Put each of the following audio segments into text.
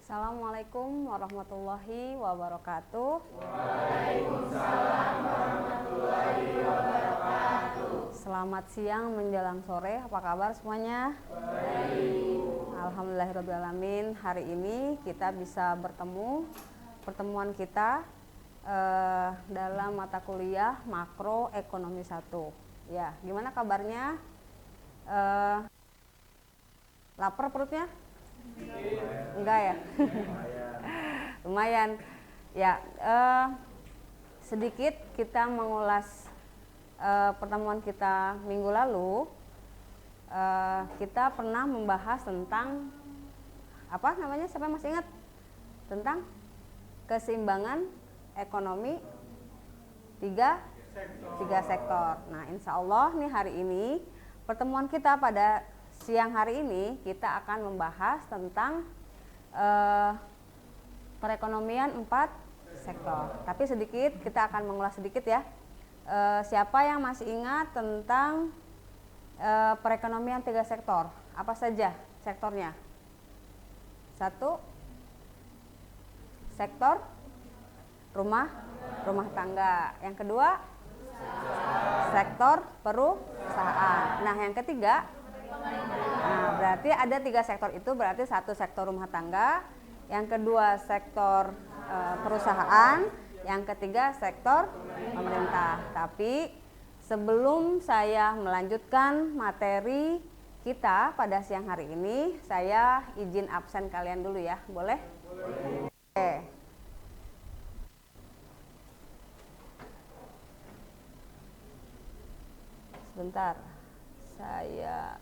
Assalamualaikum warahmatullahi wabarakatuh. Waalaikumsalam warahmatullahi wabarakatuh. Selamat siang menjelang sore, apa kabar semuanya? Baik. Alhamdulillahirrabbilalamin. Hari ini kita bisa bertemu. Pertemuan kita dalam mata kuliah Makroekonomi 1. Ya, gimana kabarnya? Lapar perutnya? Enggak ya? Lumayan. Ya, sedikit kita mengulas pertemuan kita minggu lalu. Kita pernah membahas tentang apa namanya? Siapa yang masih ingat? Tentang keseimbangan ekonomi tiga sektor. Nah, insya Allah nih hari ini pertemuan kita pada siang hari ini kita akan membahas tentang perekonomian 4 sektor. Tapi sedikit kita akan mengulas sedikit ya. Siapa yang masih ingat tentang perekonomian 3 sektor? Apa saja sektornya? 1, sektor rumah tangga. Yang kedua, sektor perusahaan. Nah, yang ketiga, berarti ada 3 sektor itu, berarti 1 sektor rumah tangga, yang kedua sektor perusahaan, yang ketiga sektor pemerintah. Tapi sebelum saya melanjutkan materi kita pada siang hari ini, saya izin absen kalian dulu ya, boleh? Oke. Sebentar, saya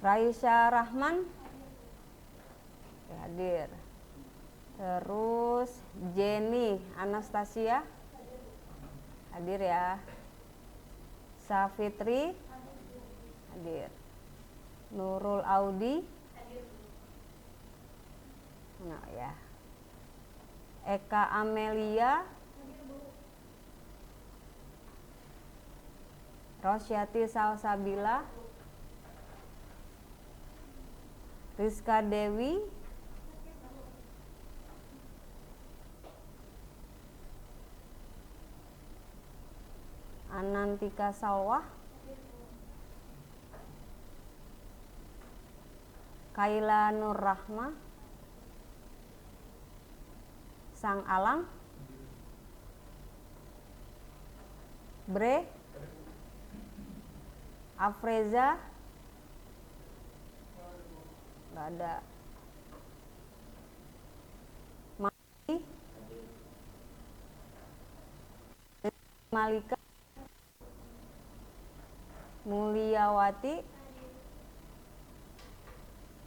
Raisya Rahman hadir. Terus Jenny Anastasia hadir ya. Safitri hadir. Nurul Audi nah ya. Eka Amelia, Rosyati Salsabila, Rizka Dewi, Anantika Sawah, Kaila Nur Rahma, Sang Alang, Bre, Afreza, nggak ada. Mali, Malika, Mulyawati,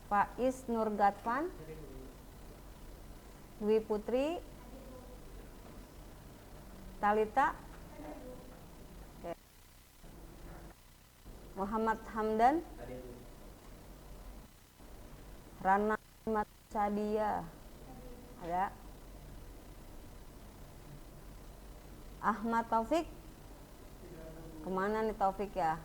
Faiz Nurgatvan, Dwi Putri, Talita, Muhammad Hamdan, Rana Sadia ada, Ahmad Taufik, kemana nih Taufik ya?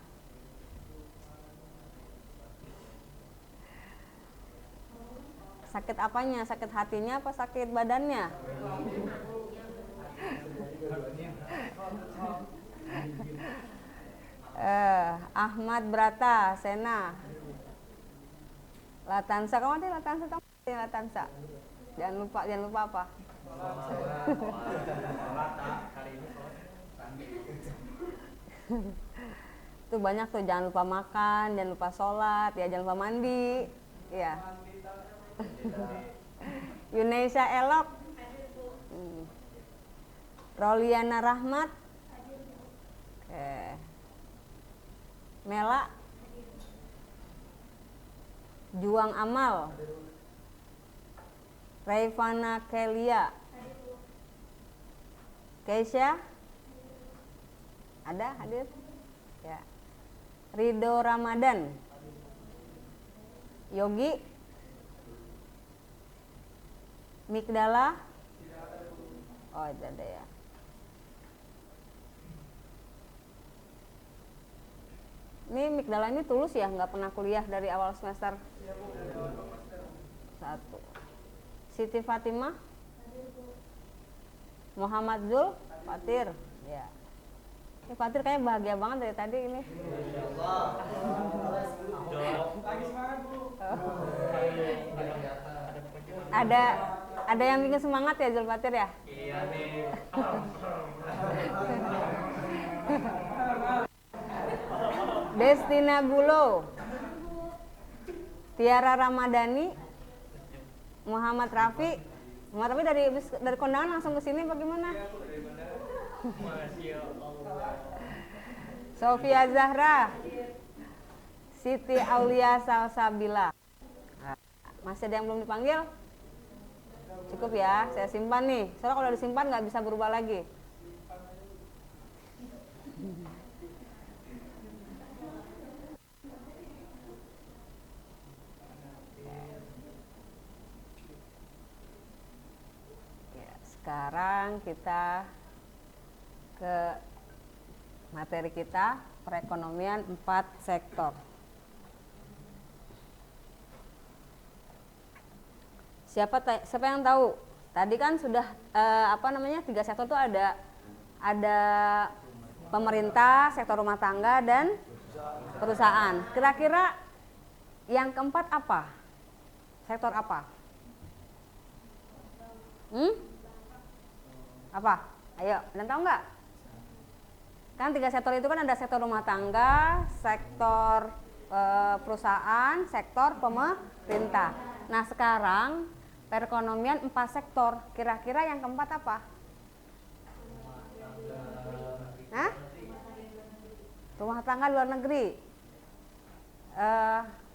Sakit apanya? Sakit hatinya apa sakit badannya? Ahmad Brata Sena, Latansa, kamu ada Latansa, Latansa. Jangan lupa apa? Tuh banyak tuh, jangan lupa makan, jangan lupa sholat, ya jangan lupa mandi, ya. Yuneisa Elok, Roliana Rahmat, Mela, Juang Amal, Raifana Kelia, Keisha, ada hadir? Ya. Ridho Ramadan, Yogi, Mikdala, oh itu ada ya. Ini Mikdala ini tulus ya, nggak pernah kuliah dari awal semester 1. Siti Fatimah, Muhammad Zul Fatir, ya. Ini Fatir kayaknya bahagia banget dari tadi ini. Ada yang bikin semangat ya Zul Fatir ya? Iya nih. Destina Bulo, Tiara Ramadhani, Muhammad Rafi. Muhammad Rafi dari kondangan langsung ke sini bagaimana? Masya Allah. Sofia Zahra, Siti Aulia Salsabila. Masih ada yang belum dipanggil? Cukup ya, saya simpan nih. Soalnya kalau disimpan nggak bisa berubah lagi. Ya, sekarang kita ke materi kita, perekonomian 4 sektor. Siapa yang tahu? Tadi kan sudah 3 sektor itu ada pemerintah, sektor rumah tangga dan perusahaan. Kira-kira yang keempat apa? Sektor apa? Apa? Ayo, kalian tahu nggak? Kan 3 sektor itu kan ada sektor rumah tangga, sektor perusahaan, sektor pemerintah. Nah sekarang perekonomian 4 sektor, kira-kira yang keempat apa? Hah? Rumah tangga luar negeri.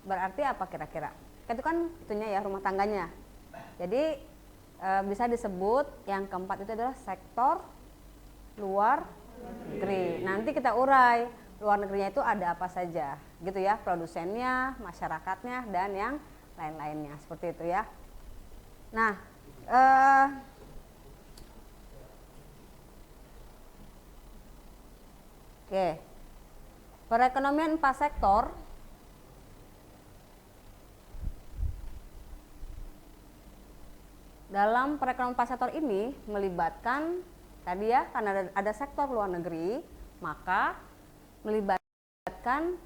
Berarti apa kira-kira? Itu kan itunya ya, rumah tangganya. Jadi bisa disebut yang keempat itu adalah sektor luar negeri. Nanti kita urai luar negerinya itu ada apa saja, gitu ya, produsennya, masyarakatnya, dan yang lain-lainnya, seperti itu ya. Nah, oke, perekonomian 4 sektor dalam perekonomian 4 sektor ini melibatkan tadi ya, karena ada sektor luar negeri, maka melibatkan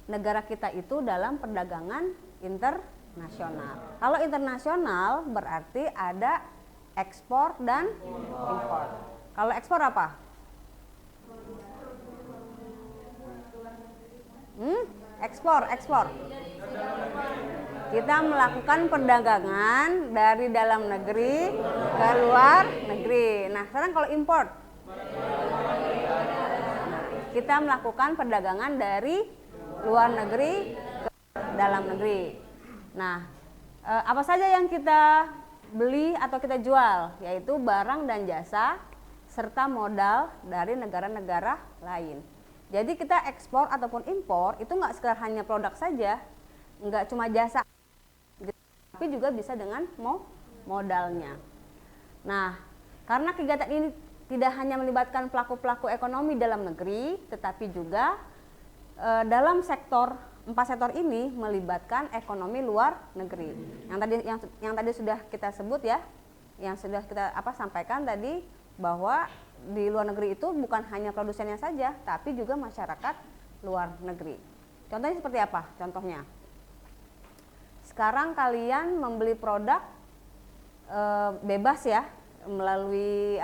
negara kita itu dalam perdagangan internasional. Kalau internasional berarti ada ekspor dan impor. Kalau ekspor apa? Ekspor. Kita melakukan perdagangan dari dalam negeri ke luar negeri. Nah, sekarang kalau import, kita melakukan perdagangan dari luar negeri ke dalam negeri. Nah, apa saja yang kita beli atau kita jual, yaitu barang dan jasa serta modal dari negara-negara lain. Jadi kita ekspor ataupun impor itu nggak sekedar hanya produk saja, nggak cuma jasa, tapi juga bisa dengan modalnya. Nah, karena kegiatan ini tidak hanya melibatkan pelaku-pelaku ekonomi dalam negeri, tetapi juga dalam sektor 4 sektor ini melibatkan ekonomi luar negeri. Yang tadi sudah kita sebut ya, yang sudah kita sampaikan tadi, bahwa di luar negeri itu bukan hanya produsennya saja, tapi juga masyarakat luar negeri. Contohnya seperti apa? Contohnya, sekarang kalian membeli produk bebas ya, melalui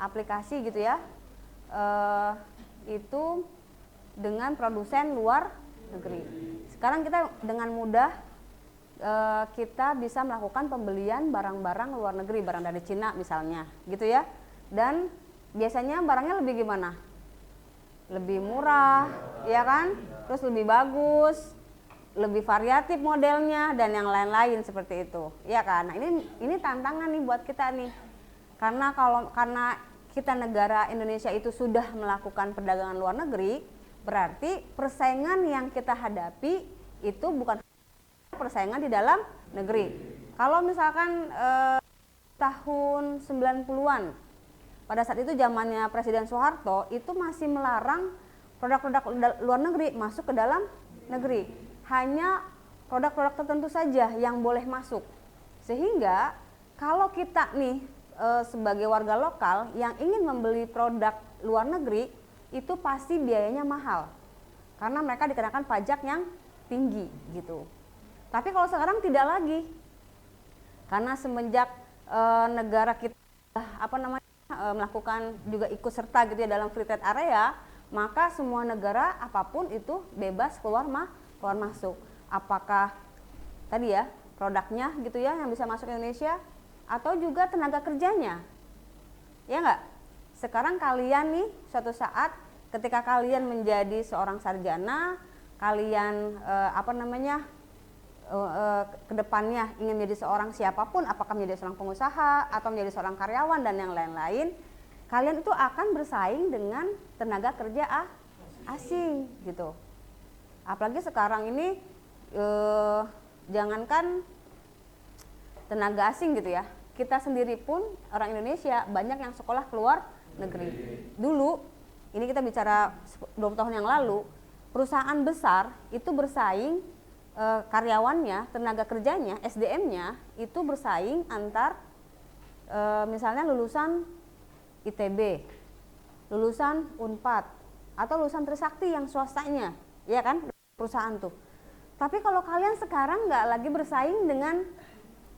aplikasi gitu ya, itu dengan produsen luar negeri. Sekarang kita dengan mudah kita bisa melakukan pembelian barang-barang luar negeri, barang dari Cina misalnya, gitu ya. Dan biasanya barangnya lebih gimana? Lebih murah, ya kan? Terus lebih bagus, lebih variatif modelnya dan yang lain-lain seperti itu, ya kan? Nah, ini tantangan nih buat kita nih. Karena kita negara Indonesia itu sudah melakukan perdagangan luar negeri, berarti persaingan yang kita hadapi itu bukan persaingan di dalam negeri. Kalau misalkan tahun 90-an, pada saat itu zamannya Presiden Soeharto, itu masih melarang produk-produk luar negeri masuk ke dalam negeri. Hanya produk-produk tertentu saja yang boleh masuk. Sehingga kalau kita nih sebagai warga lokal yang ingin membeli produk luar negeri, itu pasti biayanya mahal. Karena mereka dikenakan pajak yang tinggi gitu. Tapi kalau sekarang tidak lagi. Karena semenjak negara kita melakukan juga ikut serta gitu ya dalam free trade area, maka semua negara apapun itu bebas keluar masuk. Apakah tadi ya produknya gitu ya yang bisa masuk ke Indonesia atau juga tenaga kerjanya. Ya enggak? Sekarang kalian nih suatu saat ketika kalian menjadi seorang sarjana, kalian kedepannya ingin menjadi seorang siapapun, apakah menjadi seorang pengusaha atau menjadi seorang karyawan dan yang lain-lain, kalian itu akan bersaing dengan tenaga kerja asing gitu. Apalagi sekarang ini jangankan tenaga asing gitu ya, kita sendiri pun orang Indonesia banyak yang sekolah keluar negeri. Dulu, ini kita bicara 20 tahun yang lalu, perusahaan besar itu bersaing karyawannya, tenaga kerjanya, SDM-nya itu bersaing antar misalnya lulusan ITB, lulusan Unpad, atau lulusan Trisakti yang swastanya, ya kan, perusahaan tuh. Tapi kalau kalian sekarang nggak lagi bersaing dengan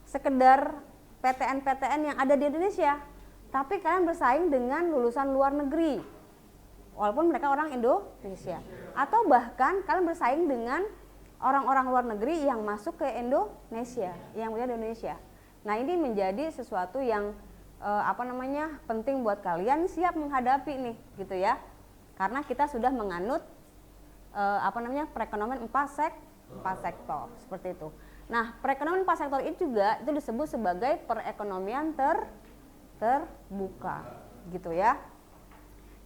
sekedar PTN-PTN yang ada di Indonesia, tapi kalian bersaing dengan lulusan luar negeri, walaupun mereka orang Indonesia, atau bahkan kalian bersaing dengan orang-orang luar negeri yang masuk ke Indonesia, yang punya di Indonesia. Nah, ini menjadi sesuatu yang penting buat kalian siap menghadapi nih, gitu ya. Karena kita sudah menganut perekonomian 4 sektor seperti itu. Nah, perekonomian 4 sektor itu juga itu disebut sebagai perekonomian terbuka, gitu ya.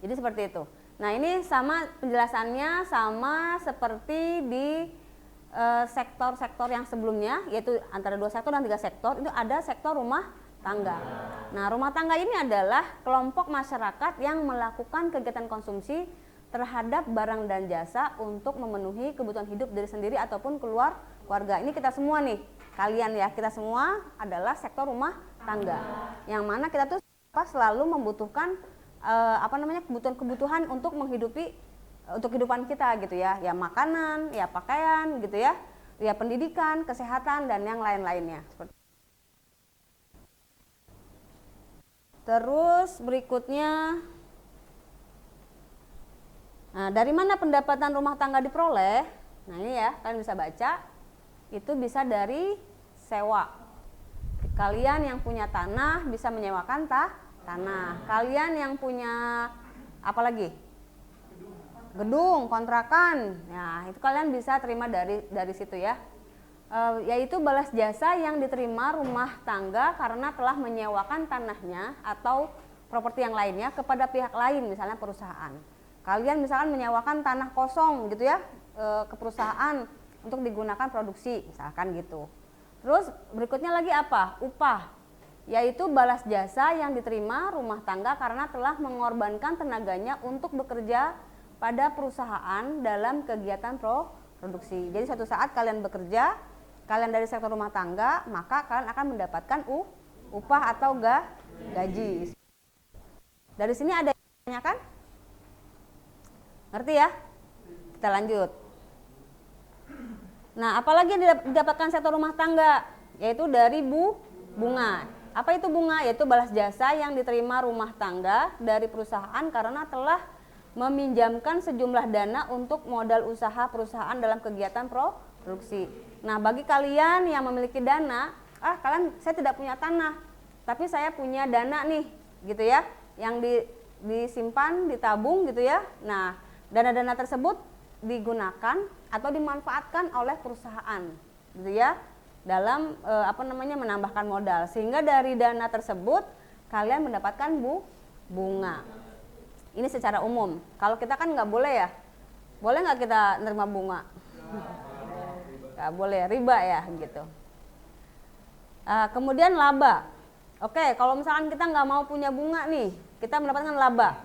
Jadi seperti itu. Nah, ini sama penjelasannya sama seperti di sektor-sektor yang sebelumnya, yaitu antara 2 sektor dan 3 sektor. Itu ada sektor rumah tangga. Nah, rumah tangga ini adalah kelompok masyarakat yang melakukan kegiatan konsumsi terhadap barang dan jasa untuk memenuhi kebutuhan hidup diri sendiri ataupun keluarga. Ini kita semua nih, kalian ya, kita semua adalah sektor rumah tangga. Yang mana kita tuh selalu membutuhkan kebutuhan untuk menghidupi, untuk kehidupan kita gitu ya, ya makanan, ya pakaian gitu ya, ya pendidikan, kesehatan dan yang lain-lainnya. Terus berikutnya, nah dari mana pendapatan rumah tangga diperoleh? Nah ini ya, kalian bisa baca, itu bisa dari sewa. Kalian yang punya tanah bisa menyewakan tanah. Kalian yang punya apa lagi? Gedung, kontrakan, nah itu kalian bisa terima dari situ ya, yaitu balas jasa yang diterima rumah tangga karena telah menyewakan tanahnya atau properti yang lainnya kepada pihak lain, misalnya perusahaan. Kalian misalkan menyewakan tanah kosong gitu ya ke perusahaan untuk digunakan produksi, misalkan gitu. Terus berikutnya lagi apa? Upah, yaitu balas jasa yang diterima rumah tangga karena telah mengorbankan tenaganya untuk bekerja pada perusahaan dalam kegiatan produksi. Jadi suatu saat kalian bekerja, kalian dari sektor rumah tangga, maka kalian akan mendapatkan upah atau gaji. Dari sini ada yang tanyakan? Ngerti ya? Kita lanjut. Nah, apalagi yang didapatkan sektor rumah tangga? Yaitu dari bunga. Apa itu bunga? Yaitu balas jasa yang diterima rumah tangga dari perusahaan karena telah meminjamkan sejumlah dana untuk modal usaha perusahaan dalam kegiatan produksi. Nah, bagi kalian yang memiliki dana, saya tidak punya tanah, tapi saya punya dana nih, gitu ya, yang disimpan, ditabung gitu ya. Nah, dana-dana tersebut digunakan atau dimanfaatkan oleh perusahaan, gitu ya, dalam menambahkan modal. Sehingga dari dana tersebut kalian mendapatkan bunga. Ini secara umum. Kalau kita kan nggak boleh ya. Boleh nggak kita nerima bunga? Nggak boleh, riba ya gitu. Kemudian laba. Oke, kalau misalkan kita nggak mau punya bunga nih, kita mendapatkan laba.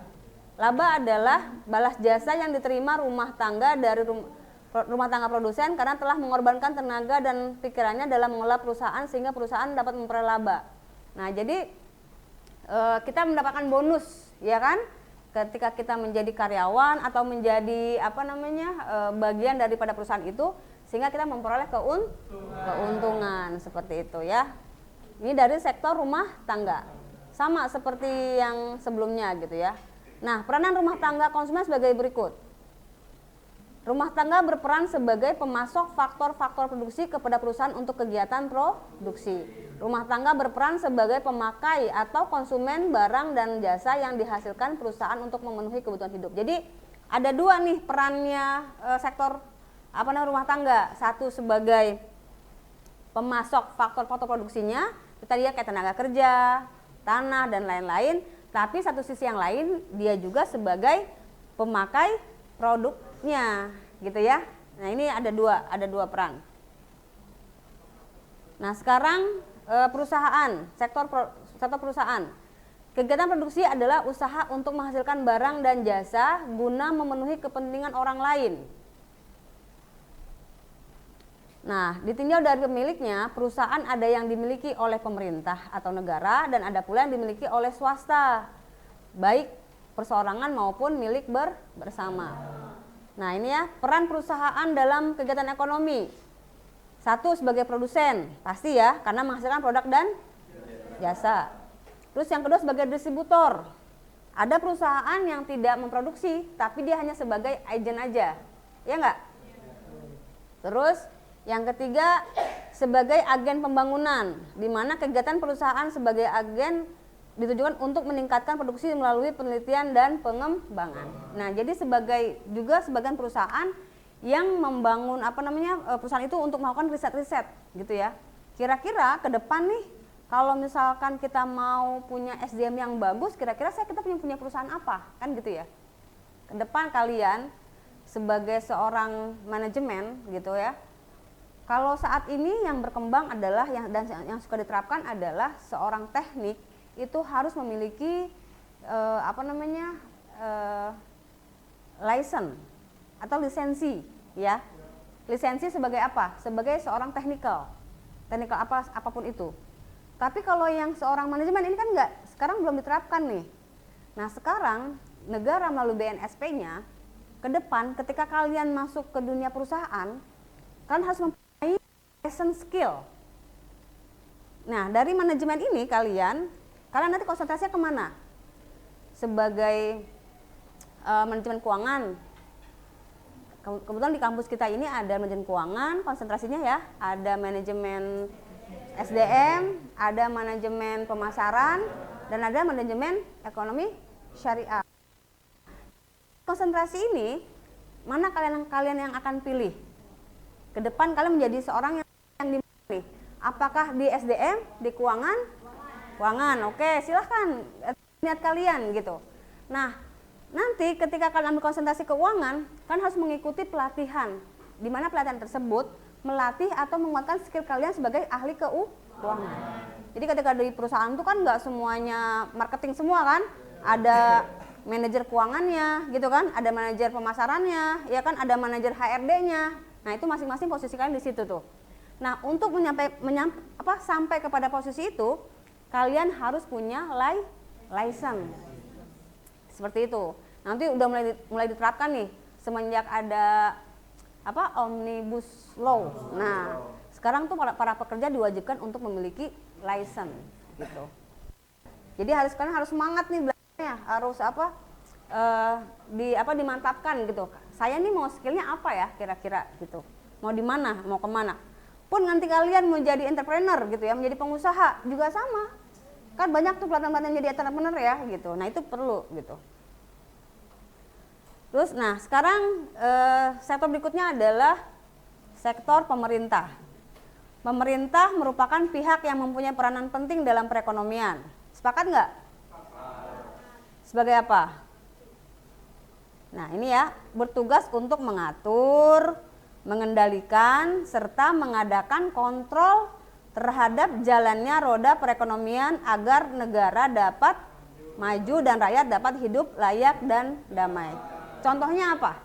Laba adalah balas jasa yang diterima rumah tangga dari rumah tangga produsen karena telah mengorbankan tenaga dan pikirannya dalam mengelola perusahaan sehingga perusahaan dapat memperoleh laba. Nah, jadi kita mendapatkan bonus, ya kan? Ketika kita menjadi karyawan atau menjadi bagian daripada perusahaan itu, sehingga kita memperoleh keuntungan seperti itu ya. Ini dari sektor rumah tangga, sama seperti yang sebelumnya gitu ya. Nah, peranan rumah tangga konsumen sebagai berikut. Rumah tangga berperan sebagai pemasok faktor-faktor produksi kepada perusahaan untuk kegiatan produksi. Rumah tangga berperan sebagai pemakai atau konsumen barang dan jasa yang dihasilkan perusahaan untuk memenuhi kebutuhan hidup. Jadi ada dua nih perannya sektor rumah tangga. Satu sebagai pemasok faktor-faktor produksinya, kita lihat kayak tenaga kerja, tanah dan lain-lain. Tapi satu sisi yang lain dia juga sebagai pemakai produknya, gitu ya. Nah, ini ada dua peran. Nah, sekarang sektor perusahaan. Kegiatan produksi adalah usaha untuk menghasilkan barang dan jasa guna memenuhi kepentingan orang lain. Nah, ditinjau dari pemiliknya, perusahaan ada yang dimiliki oleh pemerintah atau negara dan ada pula yang dimiliki oleh swasta, baik perseorangan maupun milik bersama. Nah, ini ya peran perusahaan dalam kegiatan ekonomi. Satu, sebagai produsen, pasti ya, karena menghasilkan produk dan jasa. Terus yang kedua sebagai distributor. Ada perusahaan yang tidak memproduksi, tapi dia hanya sebagai agen aja, ya enggak? Terus yang ketiga sebagai agen pembangunan, di mana kegiatan perusahaan sebagai agen ditujukan untuk meningkatkan produksi melalui penelitian dan pengembangan. Nah, jadi sebagian perusahaan yang membangun perusahaan itu untuk melakukan riset-riset gitu ya. Kira-kira ke depan nih kalau misalkan kita mau punya SDM yang bagus, kira-kira kita punya perusahaan apa? Kan gitu ya. Ke depan kalian sebagai seorang manajemen gitu ya. Kalau saat ini yang berkembang adalah yang suka diterapkan adalah seorang teknik itu harus memiliki license atau lisensi ya. Lisensi sebagai apa? Sebagai seorang teknikal apapun itu. Tapi kalau yang seorang manajemen ini kan sekarang belum diterapkan nih. Nah, sekarang negara melalui BNSP-nya ke depan ketika kalian masuk ke dunia perusahaan, kalian harus mempunyai license skill. Nah, dari manajemen ini kalian nanti konsentrasinya kemana? Sebagai manajemen keuangan. Kebetulan di kampus kita ini ada manajemen keuangan, konsentrasinya ya, ada manajemen SDM, ada manajemen pemasaran, dan ada manajemen ekonomi syariah. Konsentrasi ini, mana kalian yang akan pilih? Ke depan kalian menjadi seorang yang di mana nih? Apakah di SDM, di keuangan? Keuangan, oke, silahkan niat kalian gitu. Nah, nanti ketika kalian ambil konsentrasi keuangan, kalian harus mengikuti pelatihan, di mana pelatihan tersebut melatih atau menguatkan skill kalian sebagai ahli keuangan. Jadi ketika di perusahaan itu kan nggak semuanya marketing semua kan, ada manajer keuangannya gitu kan, ada manajer pemasarannya, ya kan, ada manajer HRD-nya. Nah, itu masing-masing posisi kalian di situ tuh. Nah, untuk sampai kepada posisi itu, kalian harus punya license. Seperti itu. Nanti udah mulai diterapkan nih semenjak ada Omnibus Law. Nah, sekarang tuh para pekerja diwajibkan untuk memiliki license gitu. Jadi kalian harus semangat nih belajarnya, harus dimantapkan gitu. Saya nih mau skillnya apa ya kira-kira gitu. Mau di mana, mau kemana. Pun nanti kalian mau jadi entrepreneur gitu ya, menjadi pengusaha juga sama. Kan banyak tuh pelatihan-pelatihan jadi entrepreneur ya gitu. Nah, itu perlu gitu. Terus, nah sekarang sektor berikutnya adalah sektor pemerintah. Pemerintah merupakan pihak yang mempunyai peranan penting dalam perekonomian. Sepakat nggak? Sebagai apa? Nah, ini ya, bertugas untuk mengatur, mengendalikan, serta mengadakan kontrol terhadap jalannya roda perekonomian agar negara dapat maju dan rakyat dapat hidup layak dan damai. Contohnya apa?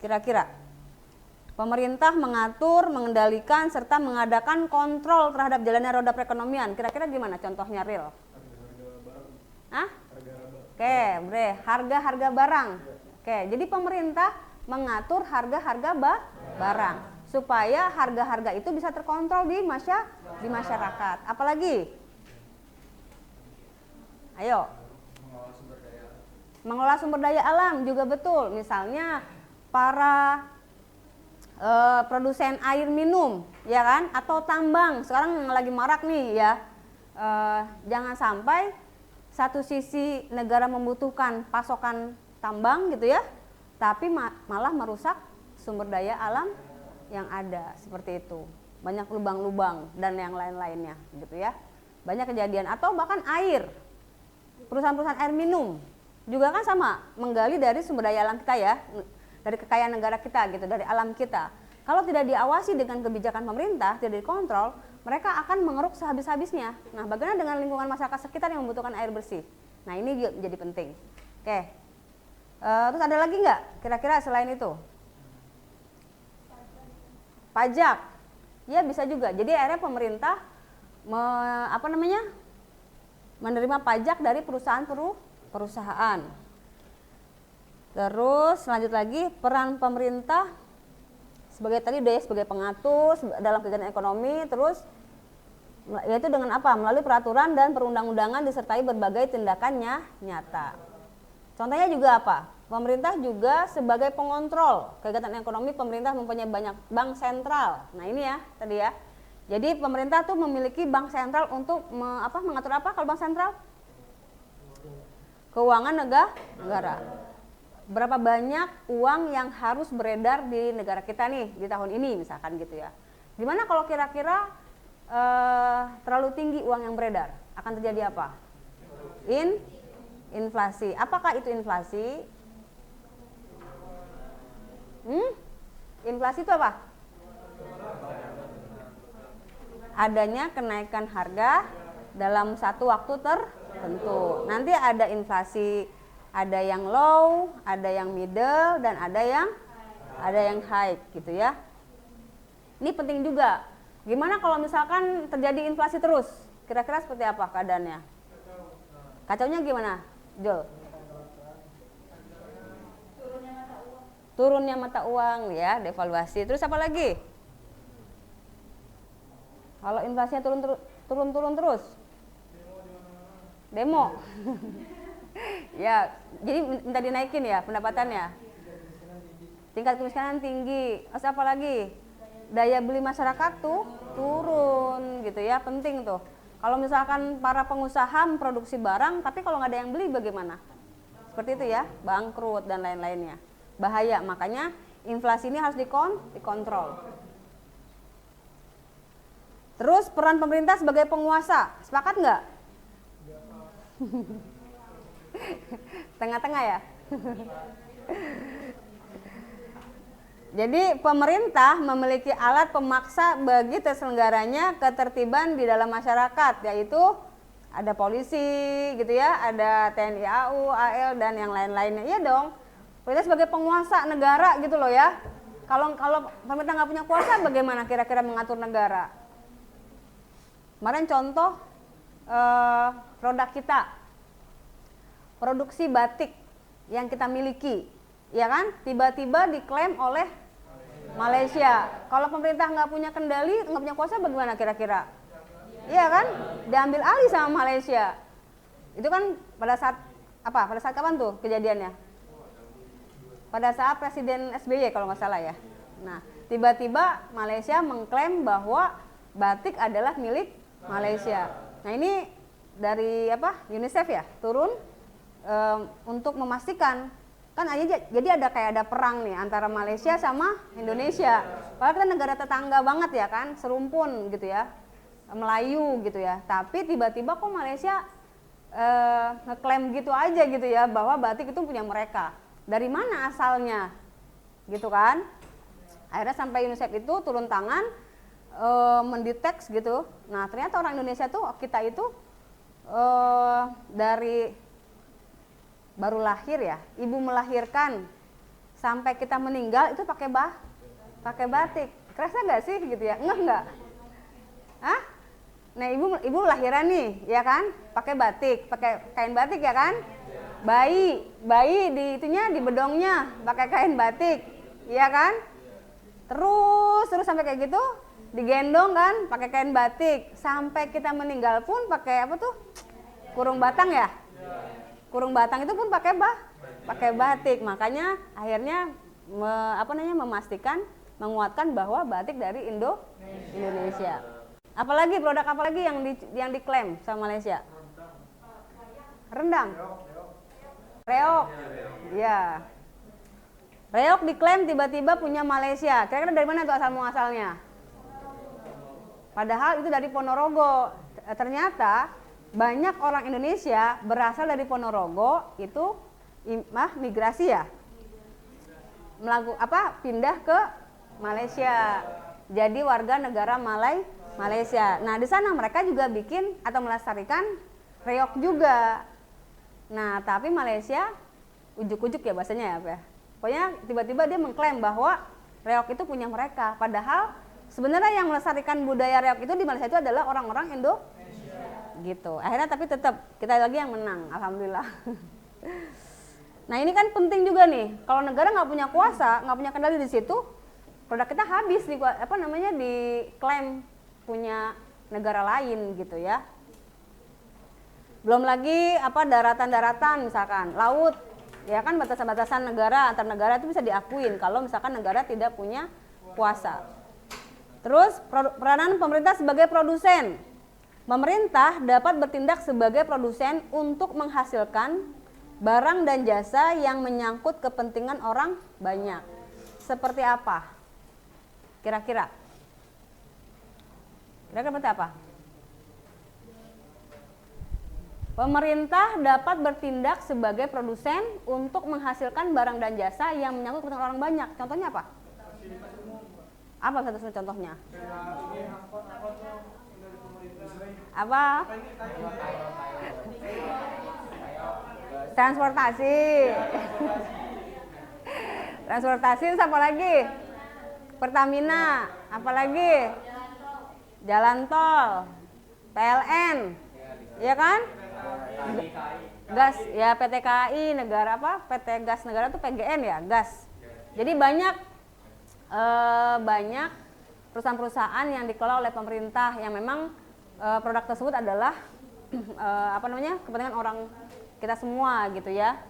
Kira-kira pemerintah mengatur, mengendalikan, serta mengadakan kontrol terhadap jalannya roda perekonomian. Kira-kira gimana contohnya real? Hah? Oke, bre, harga-harga barang. Oke, jadi pemerintah mengatur harga-harga barang supaya harga-harga itu bisa terkontrol di masyarakat. Apalagi? Ayo. Mengelola sumber daya alam juga betul. Misalnya para produsen air minum, ya kan? Atau tambang. Sekarang lagi marak nih ya. Jangan sampai satu sisi negara membutuhkan pasokan tambang gitu ya, tapi malah merusak sumber daya alam yang ada, seperti itu. Banyak lubang-lubang dan yang lain-lainnya gitu ya. Banyak kejadian. Atau bahkan air. Perusahaan-perusahaan air minum juga kan sama, menggali dari sumber daya alam kita ya, dari kekayaan negara kita gitu, dari alam kita. Kalau tidak diawasi dengan kebijakan pemerintah, tidak dikontrol, mereka akan mengeruk sehabis-habisnya. Nah, bagaimana dengan lingkungan masyarakat sekitar yang membutuhkan air bersih? Nah, ini juga menjadi penting. Oke. Terus ada lagi nggak kira-kira selain itu? Pajak. Ya, bisa juga. Jadi akhirnya pemerintah menerima pajak dari perusahaan. Terus lanjut lagi, peran pemerintah sebagai pengatur dalam kegiatan ekonomi, terus yaitu dengan apa? Melalui peraturan dan perundang-undangan disertai berbagai tindakannya nyata. Contohnya juga apa? Pemerintah juga sebagai pengontrol kegiatan ekonomi, pemerintah mempunyai banyak bank sentral. Nah, ini ya tadi ya. Jadi pemerintah tuh memiliki bank sentral untuk mengatur apa kalau bank sentral? Keuangan negara. Berapa banyak uang yang harus beredar di negara kita nih di tahun ini misalkan gitu ya. Gimana kalau kira-kira terlalu tinggi uang yang beredar? Akan terjadi apa? Inflasi. Apakah itu inflasi? Inflasi itu apa? Adanya kenaikan harga dalam satu waktu tertentu. Nanti ada inflasi, ada yang low, ada yang middle, dan ada yang high gitu ya. Ini penting juga. Gimana kalau misalkan terjadi inflasi terus? Kira-kira seperti apa keadaannya? Kacaunya gimana, Jol? Turunnya mata uang ya, devaluasi. Terus apa lagi? Kalau inflasinya turun terus? Demo. Ya, jadi minta dinaikin ya pendapatannya. Tingkat kemiskinan tinggi. Terus apa lagi? Daya beli masyarakat tuh turun gitu ya, penting tuh. Kalau misalkan para pengusaha memproduksi barang, tapi kalau nggak ada yang beli bagaimana? Seperti itu ya, bangkrut dan lain-lainnya. Bahaya, makanya inflasi ini harus dikontrol. Terus peran pemerintah sebagai penguasa, sepakat nggak? Tengah-tengah ya. Jadi pemerintah memiliki alat pemaksa bagi terselenggaranya ketertiban di dalam masyarakat, yaitu ada polisi gitu ya, ada TNI AU, AL dan yang lain-lainnya. Iya dong. Pemerintah sebagai penguasa negara gitu loh ya. Kalau pemerintah nggak punya kuasa, bagaimana kira-kira mengatur negara? Kemarin contoh produk kita, produksi batik yang kita miliki, ya kan? Tiba-tiba diklaim oleh Malaysia. Kalau pemerintah nggak punya kendali, nggak punya kuasa, bagaimana kira-kira? Iya kan? Diambil alih sama Malaysia. Itu kan pada saat apa? Pada saat kapan tuh kejadiannya? Pada saat Presiden SBY kalau nggak salah ya. Nah, tiba-tiba Malaysia mengklaim bahwa batik adalah milik Malaysia. Nah, ini dari UNICEF ya turun untuk memastikan. Kan jadi ada perang nih antara Malaysia sama Indonesia. Padahal kita negara tetangga banget ya kan, serumpun gitu ya, Melayu gitu ya. Tapi tiba-tiba kok Malaysia ngeklaim gitu aja gitu ya, bahwa batik itu punya mereka. Dari mana asalnya? Gitu kan. Akhirnya sampai UNICEF itu turun tangan, mendeteks gitu. Nah ternyata orang Indonesia tuh, kita itu dari baru lahir ya, ibu melahirkan sampai kita meninggal itu pakai batik. Kerasa nggak sih gitu ya? Enggak? Hah? Nah ibu lahiran nih, ya kan? Pakai batik, pakai kain batik ya kan? Bayi di itunya di bedongnya pakai kain batik, ya kan? Terus sampai kayak gitu, digendong kan, pakai kain batik, sampai kita meninggal pun pakai apa tuh? Kurung batang ya? Kurung batang itu pun pakai batik. Makanya akhirnya memastikan, menguatkan bahwa batik dari Indonesia. Apalagi produk apalagi yang diklaim sama Malaysia? Rendang. Reok. Ya. Reok diklaim tiba-tiba punya Malaysia. Kira-kira dari mana tuh asal muasalnya? Padahal itu dari Ponorogo. Ternyata banyak orang Indonesia berasal dari Ponorogo itu migrasi ya. Pindah ke Malaysia. Jadi warga negara Malaysia. Nah, di sana mereka juga bikin atau melestarikan reok juga. Nah, tapi Malaysia ujuk-ujuk ya bahasanya ya, Pak ya. Pokoknya tiba-tiba dia mengklaim bahwa reok itu punya mereka. Padahal sebenarnya yang melestarikan budaya reok itu di Malaysia itu adalah orang-orang Indo. Gitu. Akhirnya tapi tetap kita lagi yang menang, alhamdulillah. Nah, ini kan penting juga nih. Kalau negara nggak punya kuasa, nggak punya kendali di situ, produk kita habis diklaim punya negara lain gitu ya. Belum lagi daratan-daratan misalkan, laut, ya kan batasan-batasan negara antar negara itu bisa diakuin kalau misalkan negara tidak punya kuasa. Terus peranan pemerintah sebagai produsen. Pemerintah dapat bertindak sebagai produsen untuk menghasilkan barang dan jasa yang menyangkut kepentingan orang banyak. Seperti apa? Kira-kira seperti apa? Pemerintah dapat bertindak sebagai produsen untuk menghasilkan barang dan jasa yang menyangkut kepentingan orang banyak. Contohnya apa? Apa satu contohnya? Apa? Transportasi. Transportasi itu apa lagi? Pertamina, apa lagi? Jalan tol, PLN, ya kan? Gas, ya PT KAI negara apa? PT Gas Negara itu PGN ya, gas. Jadi banyak perusahaan-perusahaan yang dikelola oleh pemerintah yang memang produk tersebut adalah kepentingan orang kita semua gitu ya.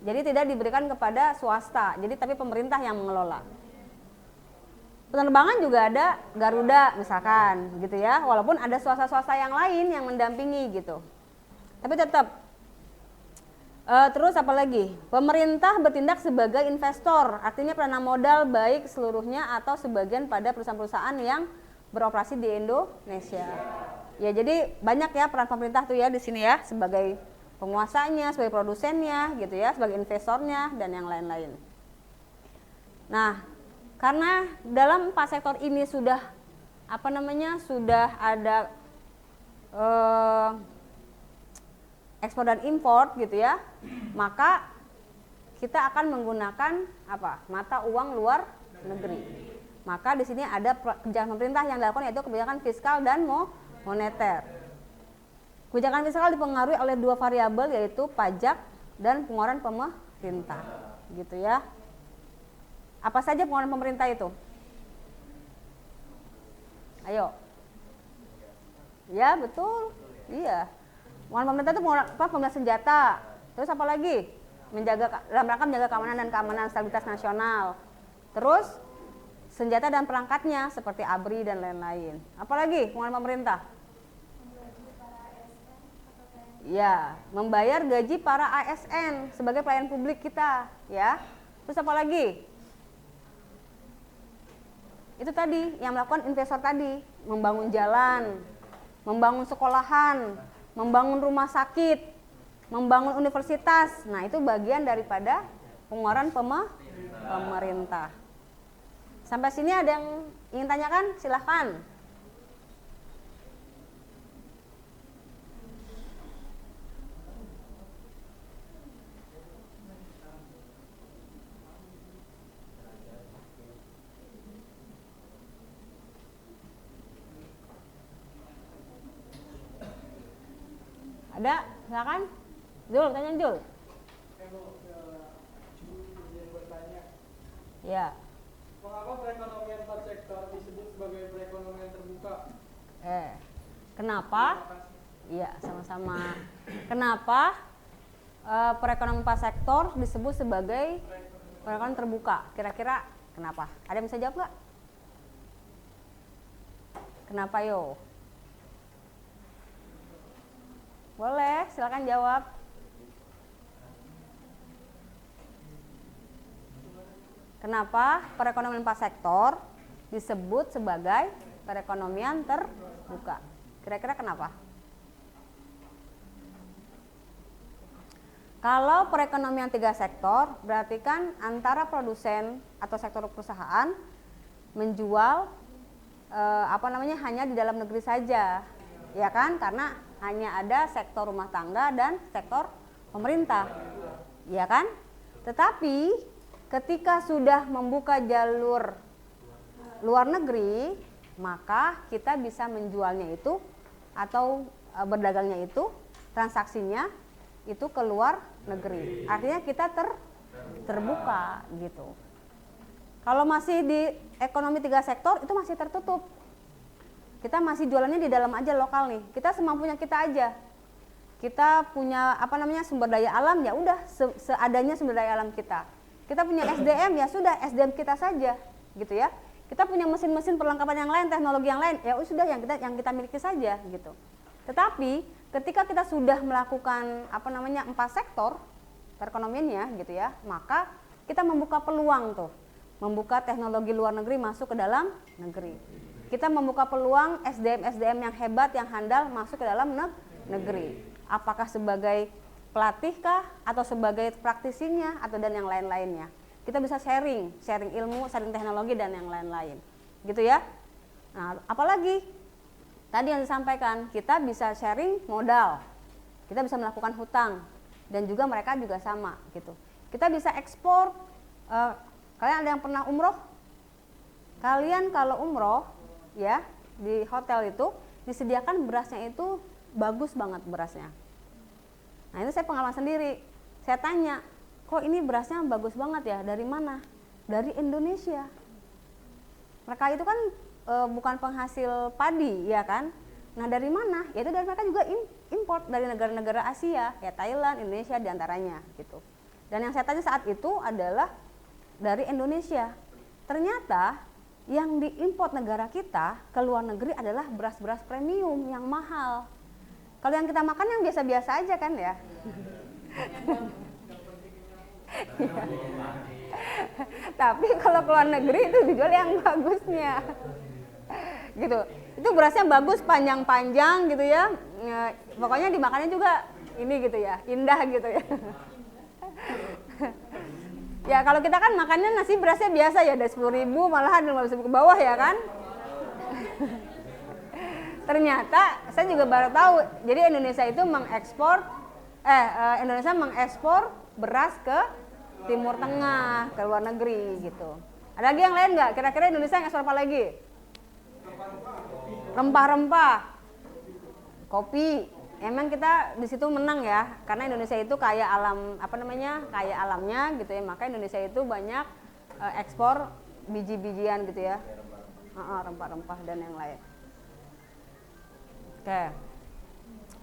Jadi tidak diberikan kepada swasta. Jadi tapi pemerintah yang mengelola. Penerbangan juga ada Garuda misalkan gitu ya. Walaupun ada swasta-swasta yang lain yang mendampingi gitu. Tapi tetap terus apa lagi? Pemerintah bertindak sebagai investor, artinya penanam modal baik seluruhnya atau sebagian pada perusahaan-perusahaan yang beroperasi di Indonesia. Ya, jadi banyak ya peran pemerintah tuh ya di sini ya, sebagai penguasanya, sebagai produsennya gitu ya, sebagai investornya dan yang lain-lain. Nah, karena dalam 4 sektor ini sudah sudah ada ekspor dan impor gitu ya, maka kita akan menggunakan mata uang luar negeri. Maka di sini ada kebijakan pemerintah yang dilakukan, yaitu kebijakan fiskal dan moneter. Kebijakan fiskal dipengaruhi oleh 2 variabel, yaitu pajak dan pengeluaran pemerintah gitu ya. Apa saja pengeluaran pemerintah itu? Ayo. Ya, betul. Iya. Pengeluaran pemerintah itu pembelian senjata. Terus apa lagi? Dalam rangka menjaga keamanan dan keamanan stabilitas nasional. Terus senjata dan perangkatnya seperti ABRI dan lain-lain. Apalagi pengeluaran pemerintah? Ya, membayar gaji para ASN sebagai pelayan publik kita, ya. Terus apa lagi? Itu tadi yang melakukan investor tadi, membangun jalan, membangun sekolahan, membangun rumah sakit, membangun universitas. Nah, itu bagian daripada pengeluaran pemerintah. Sampai sini ada yang ingin tanyakan? Silahkan. Ada? Silakan. Jul, tanya Jul. Izin bertanya, Ya. mengapa perekonomian empat sektor disebut sebagai perekonomian terbuka? Kenapa? Iya, sama-sama. Kenapa perekonomian empat sektor disebut sebagai perekonomian terbuka? Kira-kira kenapa? Ada yang bisa jawab nggak? Kenapa yo? Boleh, silakan jawab. Kenapa perekonomian empat sektor disebut sebagai perekonomian terbuka? Kira-kira kenapa? Kalau perekonomian tiga sektor, berarti kan antara produsen atau sektor perusahaan menjual hanya di dalam negeri saja, ya kan? Karena hanya ada sektor rumah tangga dan sektor pemerintah, ya kan? Tetapi ketika sudah membuka jalur luar negeri, maka kita bisa menjualnya itu atau berdagangnya itu, transaksinya itu ke luar negeri. Artinya kita terbuka gitu. Kalau masih di ekonomi tiga sektor itu masih tertutup. Kita masih jualannya di dalam aja lokal nih. Kita semampunya kita aja. Kita punya sumber daya alam, ya udah seadanya sumber daya alam kita. Kita punya SDM, ya sudah SDM kita saja gitu ya. Kita punya mesin-mesin perlengkapan yang lain, teknologi yang lain, ya sudah yang kita miliki saja gitu. Tetapi ketika kita sudah melakukan empat sektor perekonomiannya gitu ya, maka kita membuka peluang tuh, membuka teknologi luar negeri masuk ke dalam negeri. Kita membuka peluang SDM yang hebat, yang handal masuk ke dalam negeri. Apakah sebagai pelatih kah atau sebagai praktisinya atau dan yang lain-lainnya. Kita bisa sharing ilmu, sharing teknologi dan yang lain-lain. Gitu ya. Nah, apalagi tadi yang disampaikan, kita bisa sharing modal. Kita bisa melakukan hutang dan juga mereka juga sama gitu. Kita bisa ekspor. Kalian ada yang pernah umroh? Kalian kalau umroh ya di hotel itu disediakan berasnya itu bagus banget berasnya. Nah itu saya pengalaman sendiri. Saya tanya, kok ini berasnya bagus banget ya? Dari mana? Dari Indonesia. Mereka itu kan bukan penghasil padi ya kan? Nah dari mana? Ya itu dari mereka juga import dari negara-negara Asia, ya Thailand, Indonesia diantaranya gitu. Dan yang saya tanya saat itu adalah dari Indonesia. Ternyata yang diimport negara kita ke luar negeri adalah beras-beras premium yang mahal. Kalau yang kita makan yang biasa-biasa aja kan ya. Tapi kalau ke luar negeri itu dijual yang bagusnya. Gitu. Itu berasnya bagus, panjang-panjang gitu ya. Pokoknya dimakannya juga ini gitu ya, indah gitu ya. Ya kalau kita kan makannya nasi berasnya biasa ya, dari 10.000 malahan 15.000 ke bawah ya kan. Ternyata saya juga baru tahu, jadi Indonesia itu mengekspor beras ke Timur Tengah, ke luar negeri gitu. Ada lagi yang lain nggak? Kira-kira Indonesia ngekspor apa lagi? Rempah-rempah, kopi. Emang kita di situ menang ya, karena Indonesia itu kaya alam, kaya alamnya gitu ya. Maka Indonesia itu banyak ekspor biji-bijian gitu ya, rempah-rempah dan yang lain. Oke.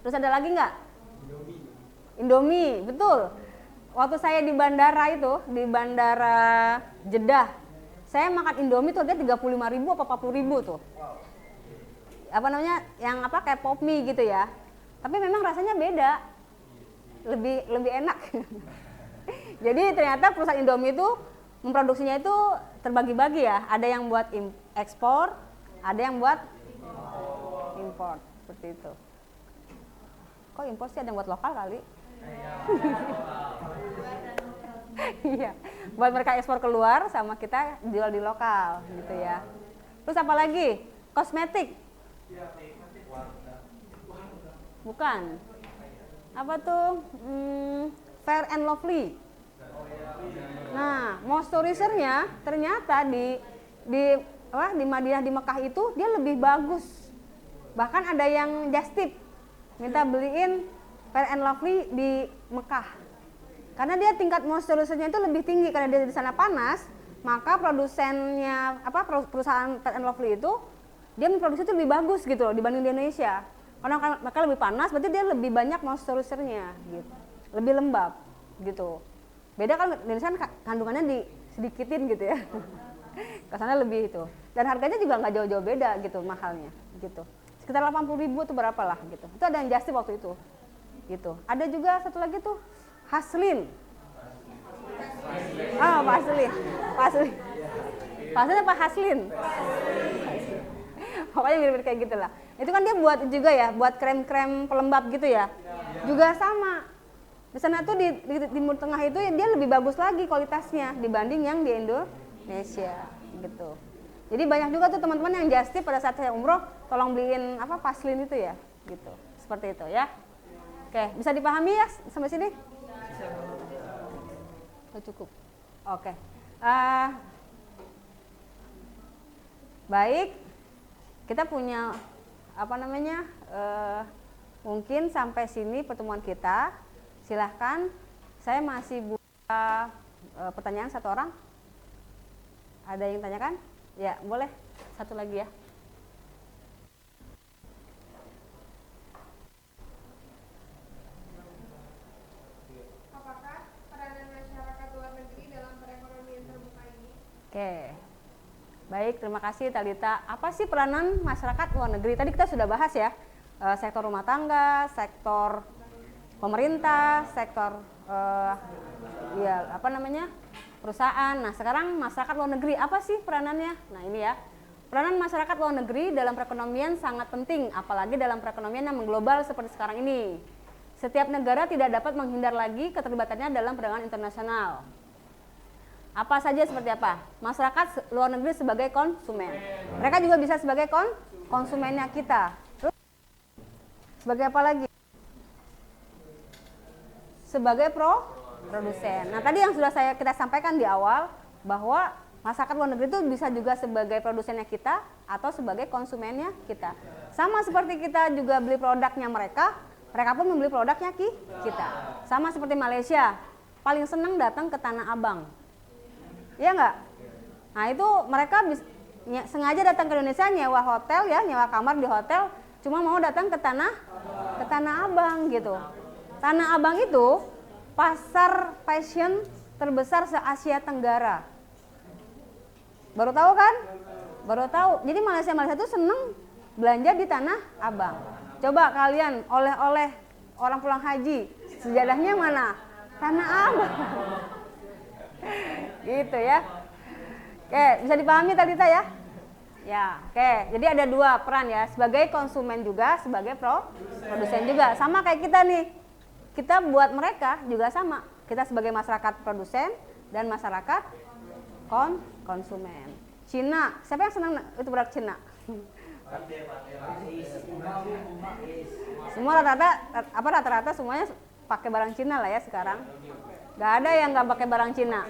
Terus ada lagi nggak? Indomie, betul. Waktu saya di bandara itu, di bandara Jeddah, saya makan Indomie tuh dia 35.000 apa 40.000 tuh. Yang kayak pop mie gitu ya. Tapi memang rasanya beda, lebih enak. Jadi ternyata perusahaan Indomie itu memproduksinya itu terbagi-bagi ya. Ada yang buat ekspor, ada yang buat import, seperti itu. Kok impor sih, ada yang buat lokal kali? Iya, buat mereka ekspor keluar sama kita jual di lokal gitu ya. Terus apa lagi? Kosmetik. Bukan. Apa tuh? Fair and Lovely. Nah, moisturizer-nya ternyata di Madinah, di Mekah itu dia lebih bagus. Bahkan ada yang just tip minta beliin Fair and Lovely di Mekah. Karena dia tingkat moisture-nya itu lebih tinggi karena dia di sana panas, maka produsennya perusahaan Fair and Lovely itu dia memproduksi itu lebih bagus gitu loh dibanding di Indonesia. Karena mereka lebih panas, berarti dia lebih banyak moisture-nya gitu. Lebih lembab gitu. Beda kan di Indonesia kandungannya sedikitin gitu ya. Kesana lebih itu. Dan harganya juga nggak jauh-jauh beda gitu mahalnya gitu. Sekitar 80.000 tuh berapa lah gitu. Itu ada yang Just Tip waktu itu. Gitu. Ada juga satu lagi tuh Haslin. Haslin. Haslin apa Haslin? Pokoknya mirip-mirip kayak gitulah. Itu kan dia buat juga ya, buat krem-krem pelembab gitu ya. Juga sama. Di sana tuh di Timur Tengah itu dia lebih bagus lagi kualitasnya dibanding yang di Indonesia gitu. Jadi banyak juga tuh teman-teman yang Just Tip pada saat saya umroh, tolong beliin Vaseline itu ya, gitu. Seperti itu ya. Oke, bisa dipahami ya sampai sini? Oh, cukup. Oke. Baik. Kita punya mungkin sampai sini pertemuan kita. Silahkan. Saya masih buka pertanyaan satu orang. Ada yang tanyakan? Ya, boleh. Satu lagi ya. Apakah peranan masyarakat luar negeri dalam perekonomian terbuka ini? Oke. Baik, terima kasih Talita. Apa sih peranan masyarakat luar negeri? Tadi kita sudah bahas ya. Sektor rumah tangga, sektor pemerintah, sektor perusahaan. Nah, sekarang masyarakat luar negeri apa sih peranannya? Nah, ini ya. Peranan masyarakat luar negeri dalam perekonomian sangat penting, apalagi dalam perekonomian yang mengglobal seperti sekarang ini. Setiap negara tidak dapat menghindar lagi keterlibatannya dalam perdagangan internasional. Apa saja seperti apa? Masyarakat luar negeri sebagai konsumen. Mereka juga bisa sebagai konsumennya kita. Terus sebagai apa lagi? Sebagai produsen. Nah, tadi yang sudah kita sampaikan di awal bahwa masyarakat luar negeri itu bisa juga sebagai produsennya kita atau sebagai konsumennya kita. Sama seperti kita juga beli produknya mereka pun membeli produknya kita. Sama seperti Malaysia, paling senang datang ke Tanah Abang. Iya nggak? Nah, itu mereka sengaja datang ke Indonesia, nyewa hotel ya, nyewa kamar di hotel, cuma mau datang ke Tanah Abang gitu. Tanah Abang itu pasar fashion terbesar se-Asia Tenggara. Baru tahu kan? Baru tahu. Jadi Malaysia itu seneng belanja di Tanah Abang. Coba kalian oleh-oleh orang pulang haji, sejadahnya mana? Tanah Abang. Gitu ya. Oke, bisa dipahami Talita ya? Ya, oke. Jadi ada dua peran ya, sebagai konsumen juga, sebagai produsen juga. Sama kayak kita nih. Kita buat mereka juga sama. Kita sebagai masyarakat produsen dan masyarakat konsumen. Cina, siapa yang senang itu produk Cina? Semua rata-rata semuanya pakai barang Cina lah ya sekarang. Gak ada yang gak pakai barang Cina.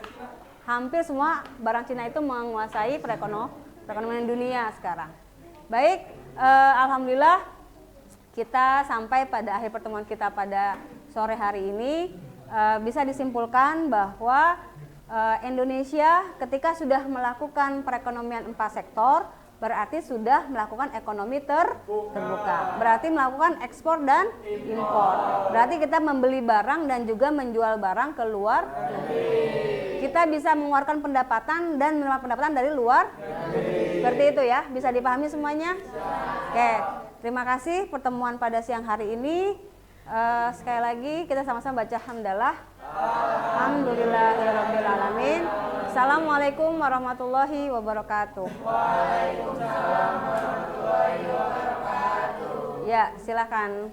Hampir semua barang Cina itu menguasai perekonomian dunia sekarang. Baik, alhamdulillah kita sampai pada akhir pertemuan kita pada sore hari ini. Bisa disimpulkan bahwa Indonesia ketika sudah melakukan perekonomian 4 sektor, berarti sudah melakukan ekonomi terbuka. Berarti melakukan ekspor dan impor. Berarti kita membeli barang dan juga menjual barang ke luar negeri. Kita bisa mengeluarkan pendapatan dan menerima pendapatan dari luar negeri. Seperti itu ya, bisa dipahami semuanya? Oke, terima kasih pertemuan pada siang hari ini. Sekali lagi kita sama-sama baca hamdalah. Alhamdulillahirabbil alamin. Assalamualaikum warahmatullahi wabarakatuh. Waalaikumsalam warahmatullahi wabarakatuh. Ya, silakan.